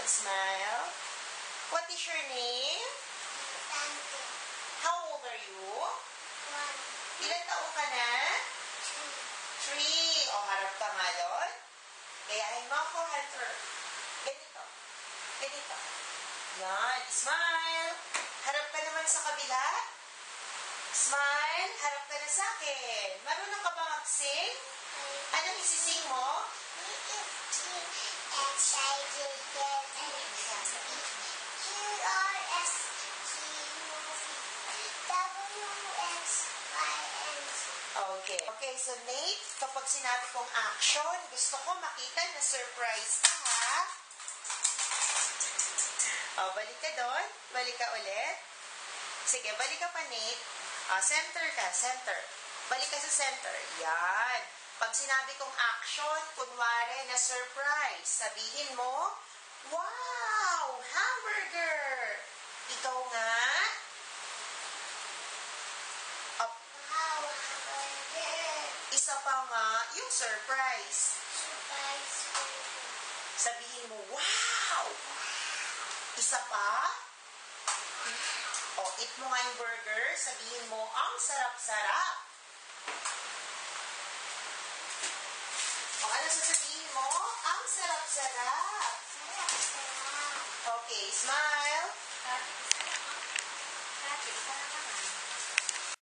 Smile. What is your name? Dante. How old are you? 1, Ilan taon ka na? 2, 3. O, harap ka nga doon. Gayahin mo ako, Hunter. Ganito. Ganito. Yan. Smile. Harap ka naman sa kabila. Smile. Harap ka na sa akin. Marunong ka ba mag-sing? Anong isising mo? Okay. Okay, so Nate, kapag sinabi kong action, gusto ko makita na surprise ka, ha? O, balik ka doon. Balik ka ulit. Sige, balik ka pa, Nate. Center ka, center. Balik ka sa center. Yan. Pag sinabi kong action, kunwari na surprise, sabihin mo, wow, hamburger! Ikaw nga, isa pa nga, yung surprise. Sabihin mo, wow! Isa pa? O, eat mo nga yung burger. Sabihin mo, ang sarap-sarap. O, ano sasabihin